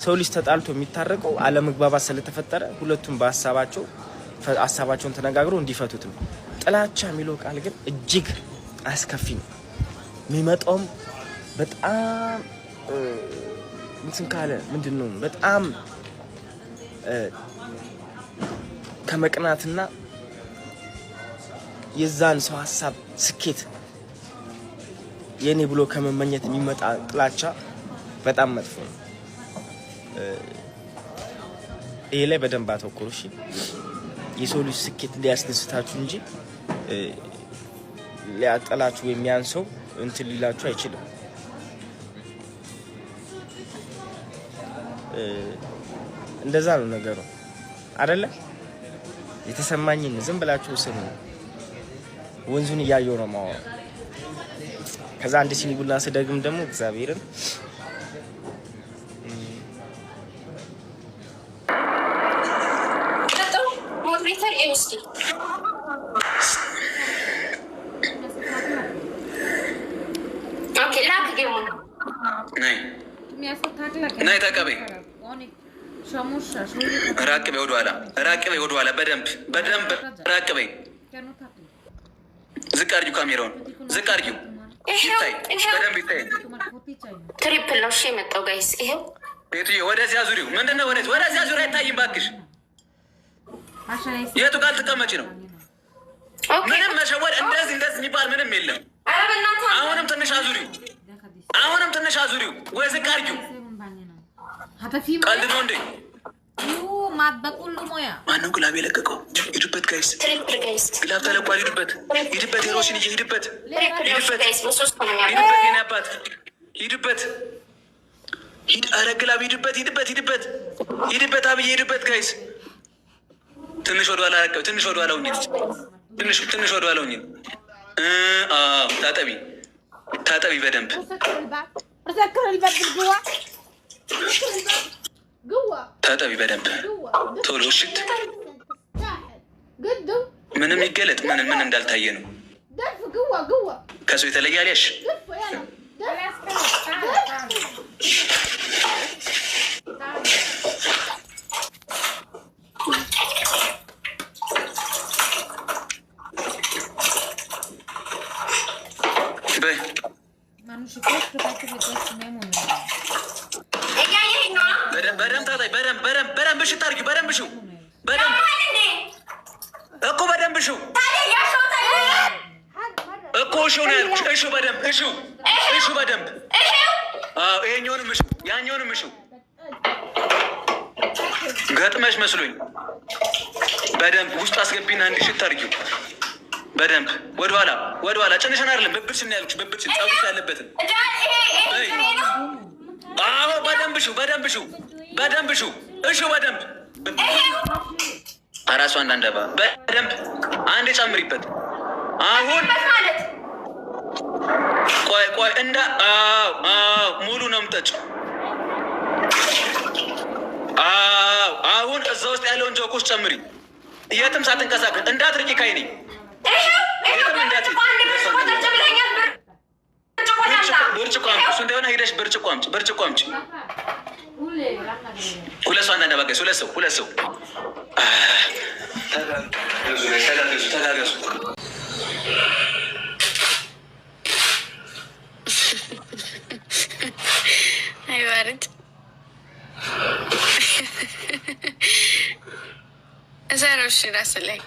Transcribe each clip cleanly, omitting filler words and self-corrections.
ሰው ልጅ ተጣልቶ የሚታረቀው አለመግባባት ስለተፈጠረ ሁለቱም ሀሳባቸውን ተነጋግረው እንዲፈቱት ነው። ጥላቻ የሚለው ቃል ግን እጅግ አስከፊ ነው። የሚመጣውም በጣም እንትን ካለ ምንድነው በጣም ከመቅናትና የዛን ሰው ሀሳብ ስኬት የኔ ብሎ ከመመኘት የሚመጣ ጥላቻ በጣም መጥፎ ነው። ይሄ ላይ በደንብ አተኩሩ እሺ። የሰው ልጅ ስኬት ሊያስደስታችሁ እንጂ ሊያጠላችሁ ወይም ያን ሰው እንትን ሊላችሁ አይችልም። እንደዛ ነው ነገሩ አይደለ? የተሰማኝን ዝም ብላችሁ ስሙ። ወንዙን እያየው ነው ማወራው። ከዛ አንድ ሲኒ ቡና ስደግም ደግሞ እግዚአብሔርን ናይ ተቀበይ ራቅ በይ ወደኋላ በደንብ ራቅ በይ። ዝቅ አድርጊው፣ ካሜራውን ዝቅ አድርጊው። በደንብ ይታይ። ትሪፕል ነው እሺ የመጣው ጋይስ። ይሄው ቤቱዬ ወደዚያ ዙሪው። ምንድነው ወደዚያ ዙሪው አይታይም ባክሽ። የቱ ጋር ትቀመጪ ነው? ምንም መሸወድ እንደዚህ የሚባል ምንም የለም። አሁንም ትንሽ አዙሪው ወይ ዝቅ አድርጊው። ቀልድ ነው እንዴ? ማነው ግላብ የለቀቀው? ሂዱበት ጋይስ፣ ግላብ ተለቋል። ሂዱበት የሮሽን ሂዱበት የኔ አባት ሂዱበት። ኧረ ግላብ ሂዱበት አብዬ ሂዱበት ጋይስ። ትንሽ ወደኋላ ረቀብ፣ ትንሽ ወደኋላ ሁኚ። ታጠቢ በደንብ ታጠቢ በደንብ ቶሎ። እሽት ምንም ይገለጥ ምን እንዳልታየ ነው። ከሰው የተለየ አልያሽ። በደንብ እሽት አድርጊው። በደንብ ሽው እኮ እሽው ነው ያልኩሽ። እሽው በደንብ እሽው በደንብ። አዎ ይሄኛውንም እሽው ያኛውንም እሽው። ገጥመሽ መስሎኝ። በደንብ ውስጥ አስገቢና እንዲሽት አድርጊው። በደንብ ወደኋላ ጭንሽን አይደለም ብብትሽን ነው ያልኩሽ። ብብትሽን ጸጉር ያለበትን። አዎ በደንብ ሽው እሽው በደንብ። አራሱ አንዳንድ አባ በደንብ አንዴ ጨምሪበት። አሁን ቆይ እንዳ ሙሉ ነው የምጠጪው። አሁን እዛ ውስጥ ያለውን ጆኮስ ጨምሪ። የትም ሳትንቀሳቀስ እንዳትርቂ ካይኔ ብርጭቆ አምጪ። እሱ እንደሆነ ሄደሽ ብርጭቆ አምጪ። ሁለት ሰው አንዳንድ አባጋይ ሁለት ሰው ተጋገዙ። አይባርድ እዛሮሽ ራስ ላይ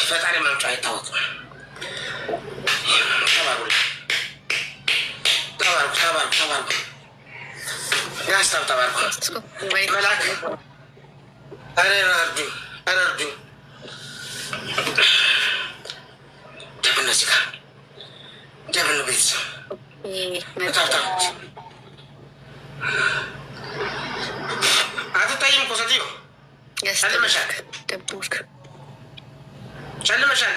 ፈጣሪ መምጫ አይታወቅም። ተባርኩ ያስታብ ተባርኩ መላክ አረርዱ ደብነዚህ ጋር ደብነ ቤተሰብ ታብታቦች አትታይም እኮ ሴትዮ ጨልመሻል።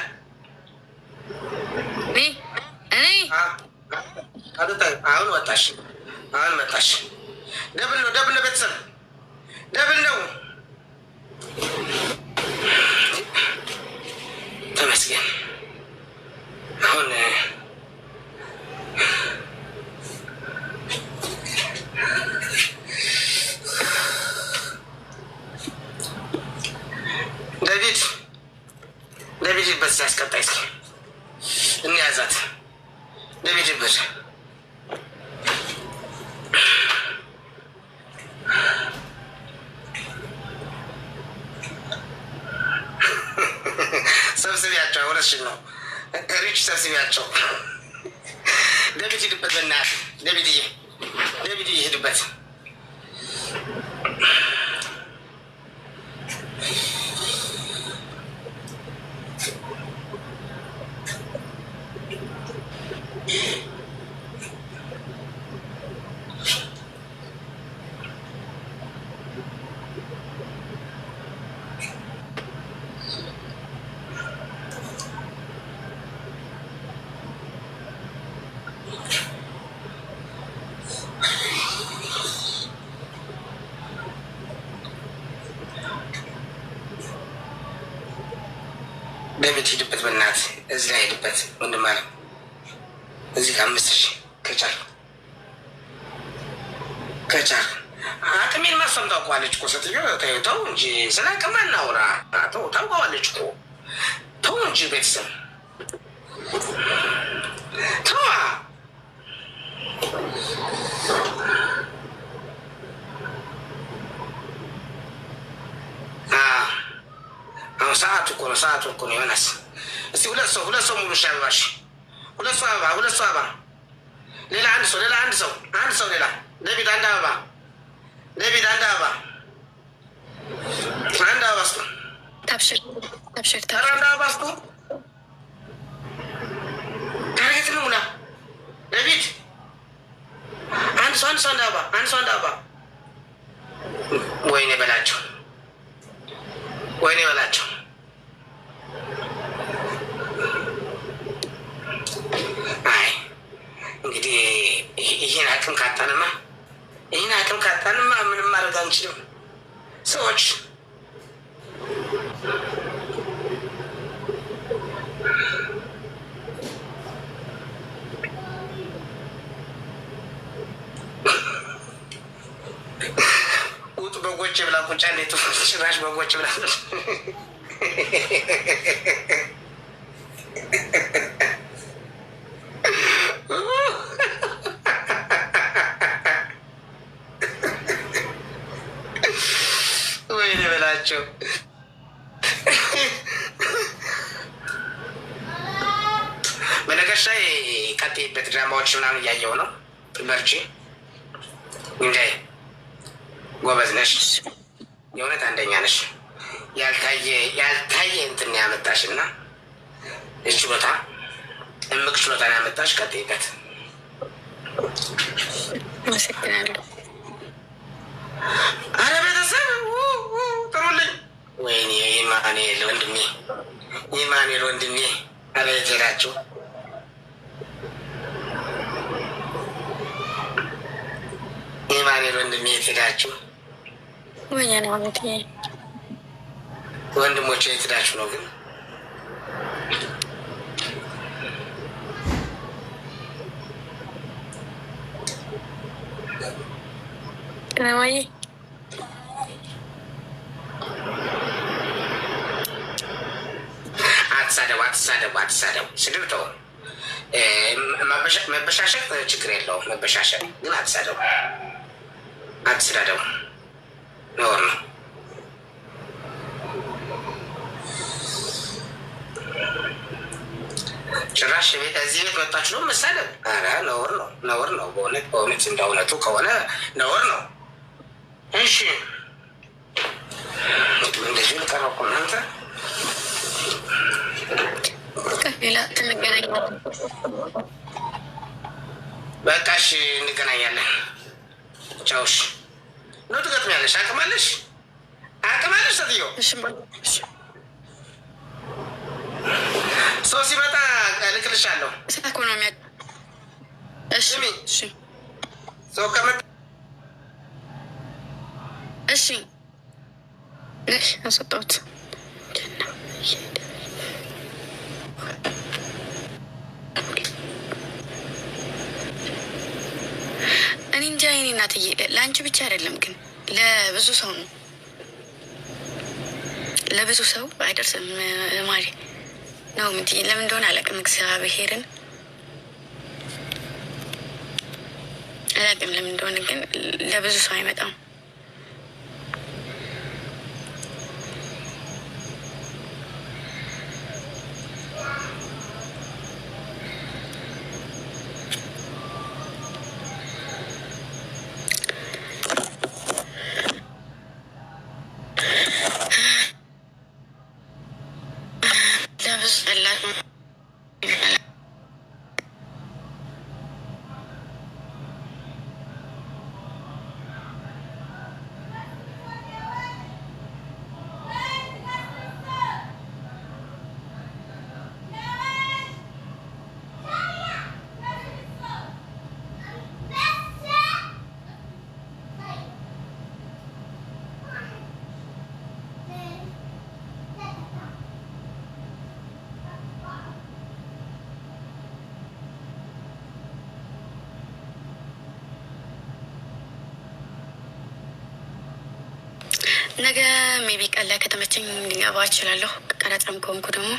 አሁን መጣሽ። ደብረ ሰብስቢያቸው። ዴቪድ ሂድበት፣ በእናትህ ዴቪድዬ፣ ዴቪድዬ ሂድበት። ዴቪድ ሂድበት፣ በእናትህ እዚህ ላይ ሂድበት ወንድም አለ። እዚህ ጋር 5,000 ከቻል አቅሜን ማሰም ታውቀዋለች እኮ ሴትዮ። ተው እንጂ ስለ አቅም እናውራ። ታውቀዋለች እኮ ተው እንጂ ቤተሰብ ተዋ። አሁን ሰዓቱ እኮ ነው ዮናስ። እስቲ ሁለት ሰው ሙሉ ሻይ አበባሽ፣ ሁለት ሰው አበባ፣ ሌላ አንድ ሰው ሌላ ዴቪድ አንድ አበባ፣ አንድ አበባ ስጡ። ታብሽር አንድ አበባ ስጡ። ታርጌት ነው ሙላ ዴቪድ አንድ ሰው አንድ አበባ። ወይኔ በላቸው። አይ እንግዲህ ይህን አቅም ካጣንማ ምንም ማድረግ አንችልም ሰዎች። ውጡ በጎች ብላ ቁጫ እንዴት ጭራሽ በጎች ብላ ወይኔ በላቸው። በነገርሽ ላይ ቀጥይበት። ድራማዎች ምናምን እያየሁ ነው። በርቺ እንዴ፣ ጎበዝ ነሽ፣ የእውነት አንደኛ ነሽ። ያልታየ እንትን ያመጣሽ እና ችሎታ፣ እምቅ ችሎታ ያመጣሽ። ቀጥይበት። አመሰግናለሁ። አረ ቤተሰብ ጥሩልኝ። ወይኔ ኢማኑኤል ወንድሜ፣ አቤት ሄዳችሁ። ኢማኑኤል ወንድሜ የት ሄዳችሁ? ወይኔ አመት ወንድሞቼ የት ሄዳችሁ ነው ግን? ቀናማዬ አትሳደቡ። ስድብ ተው። መበሻሸቅ ችግር የለውም። መበሻሸቅ ግን አትሳደቡ። ነውር ነው። ጭራሽ እዚህ ቤት መጣችሁ ነው መሳደብ? ኧረ ነውር ነው። በእውነት እንደ እውነቱ ከሆነ ነውር ነው። እሺ እንደዚህ ልቀረቁ እናንተ ሌላ እንገናኛለን። በቃ እሺ እንገናኛለን። ቻውሽ ነው። ትገጥሚያለሽ። አቅማለሽ ሴትዮ። ሰው ሲመጣ እልክልሻለሁ። ሰው ከመጣ እሺ አሰጠሁት። እኔ እንጃ የእኔ እናትዬ፣ ለአንቺ ብቻ አይደለም ግን ለብዙ ሰው ነው። ለብዙ ሰው አይደርስም ማሪ ነው ምትይ። ለምን እንደሆነ አላውቅም። እግዚአብሔርን አላውቅም ለምን እንደሆነ ግን ለብዙ ሰው አይመጣም። ነገ ሜቢ ቀን ላይ ከተመቸኝ ሊገባ እችላለሁ። ቀረጻም ከሆንኩ ደግሞ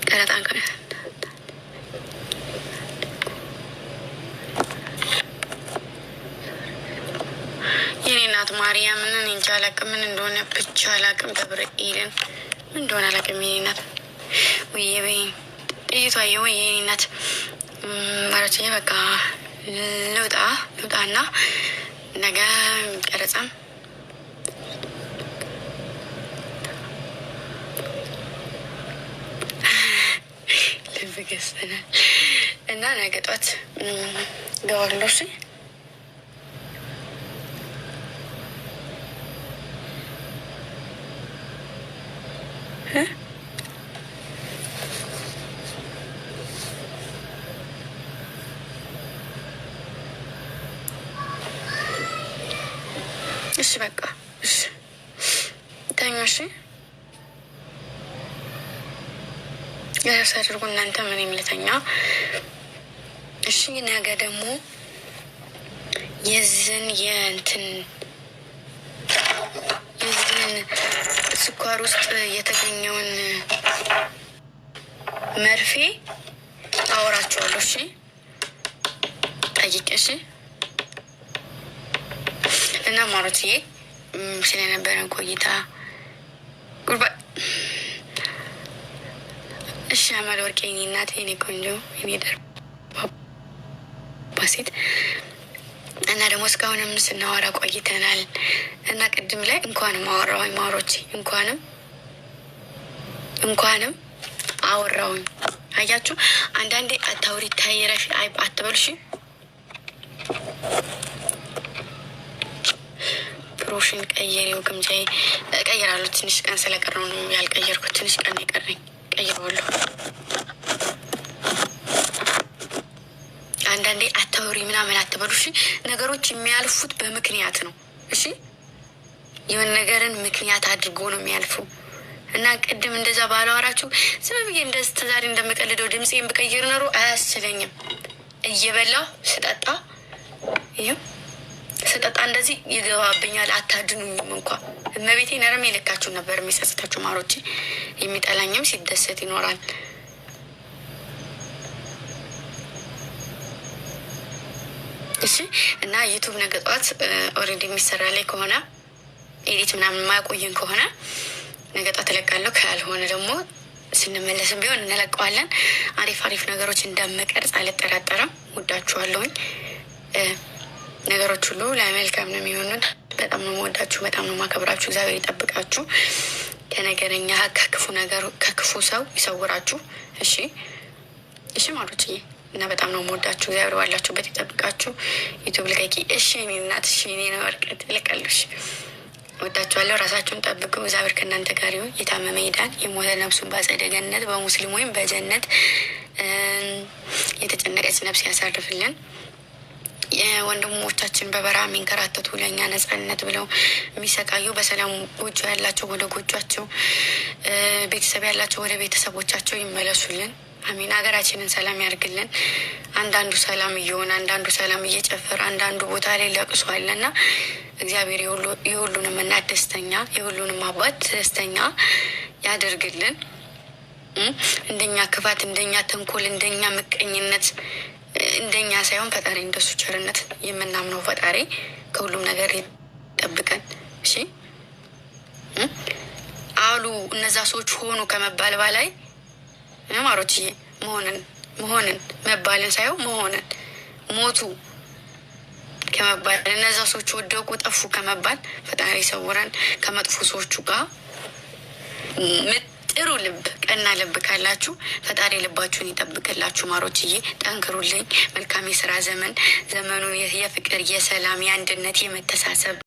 ቀረጻን የኔ እናት ማርያምን እንጃ አላቅም፣ ምን እንደሆነ ብቻ አላቅም። ገብርኤልን ምን እንደሆነ አላቅም። የኔ እናት ወይ ጥይቷየ ወይ የኔ እናት ማለት በቃ ልውጣና ነገ ቀረጻም ልብ ገዝተናል እና ነገ ጧት ገባለሁ። እሺ በቃ እሺ ተኛ። እሺ ያስ አድርጉ እናንተ ምን የምልተኛ። እሺ ነገ ደግሞ የዝን ስኳር ውስጥ የተገኘውን መርፌ አወራቸዋለሁ። እሺ ጠይቄ እሺ እና ማሮትዬ ስለነበረን ቆይታ ጉርባ እሺ አማል ወርቄ የኔ እናት የኔ ቆንጆ የኔ ደርባ ሴት እና ደግሞ እስካሁንም ስናወራ ቆይተናል እና ቅድም ላይ እንኳንም አወራሁኝ ማሮቼ እንኳንም አወራሁኝ። አያችሁ አንዳንዴ አታውሪ ታይረሽ አትበልሽ። ፕሮሽን ቀየሬው ግምጃዬ እቀይራለሁ። ትንሽ ቀን ስለቀረው ነው ያልቀየርኩት። ትንሽ ቀን የቀረኝ ቀይረዋለሁ። አንዳንዴ አታውሪ ምናምን አትበሉ። እሺ ነገሮች የሚያልፉት በምክንያት ነው። እሺ የሆነ ነገርን ምክንያት አድርጎ ነው የሚያልፉ እና ቅድም እንደዛ ባላወራችሁ ዝም ብዬ ዛሬ እንደምቀልደው ድምፄን ብቀይር ኖሮ አያስችለኝም። እየበላሁ ስጠጣ እንደዚህ ይገባብኛል። አታድኑኝም እንኳ እመቤቴ ነርሜ ልካችሁ ነበር የሚሰስታችሁ ማሮቼ። የሚጠላኝም ሲደሰት ይኖራል። እሺ እና ዩቱብ ነገ ጠዋት ኦልሬዲ የሚሰራ ላይ ከሆነ ኤዲት ምናምን ማያቆየን ከሆነ ነገ ጠዋት እለቃለሁ። ካልሆነ ደግሞ ስንመለስም ቢሆን እንለቀዋለን። አሪፍ ነገሮች እንደምቀርጽ አልጠራጠርም። ወዳችኋለሁኝ። ነገሮች ሁሉ ለመልካም ነው የሚሆኑት። በጣም ነው የምወዳችሁ፣ በጣም ነው የማከብራችሁ። እግዚአብሔር ይጠብቃችሁ ከነገረኛ ከክፉ ሰው ይሰውራችሁ። እሺ ማሮችዬ እና በጣም ነው የምወዳችሁ። እግዚአብሔር ባላችሁበት ይጠብቃችሁ። ዩቱብ ልቀቂ እሺ። እኔ እናት እሺ። እኔ ነው ወርቀት ልቀልሽ። ወዳችኋለሁ። ራሳችሁን ጠብቁ። እግዚአብሔር ከእናንተ ጋር ይሁን። የታመመ ይዳን፣ የሞተ ነፍሱን በአጸደ ገነት በሙስሊም ወይም በጀነት የተጨነቀች ነፍስ ያሳርፍልን። የወንድሞቻችን በበረሃ የሚንከራተቱ ለእኛ ነጻነት ብለው የሚሰቃዩ በሰላም ጎጆ ያላቸው ወደ ጎጆቸው፣ ቤተሰብ ያላቸው ወደ ቤተሰቦቻቸው ይመለሱልን። አሚን። ሀገራችንን ሰላም ያርግልን። አንዳንዱ ሰላም እየሆነ አንዳንዱ ሰላም እየጨፈረ አንዳንዱ ቦታ ላይ ለቅሷልና እግዚአብሔር የሁሉንም እናት ደስተኛ የሁሉንም አባት ደስተኛ ያደርግልን። እንደኛ ክፋት፣ እንደኛ ተንኮል፣ እንደኛ ምቀኝነት እንደኛ ሳይሆን ፈጣሪ እንደሱ ቸርነት የምናምነው ፈጣሪ ከሁሉም ነገር ይጠብቀን። እሺ አሉ እነዛ ሰዎች ሆኑ ከመባል በላይ ማሮችዬ መሆንን መባልን ሳይሆን መሆንን ሞቱ ከመባል እነዛ ሰዎች ወደቁ ጠፉ ከመባል ፈጣሪ ሰውረን። ከመጥፎ ሰዎቹ ጋር ጥሩ ልብ ቀና ልብ ካላችሁ ፈጣሪ ልባችሁን ይጠብቅላችሁ። ማሮችዬ ጠንክሩልኝ። መልካም የስራ ዘመኑን የፍቅር፣ የሰላም፣ የአንድነት፣ የመተሳሰብ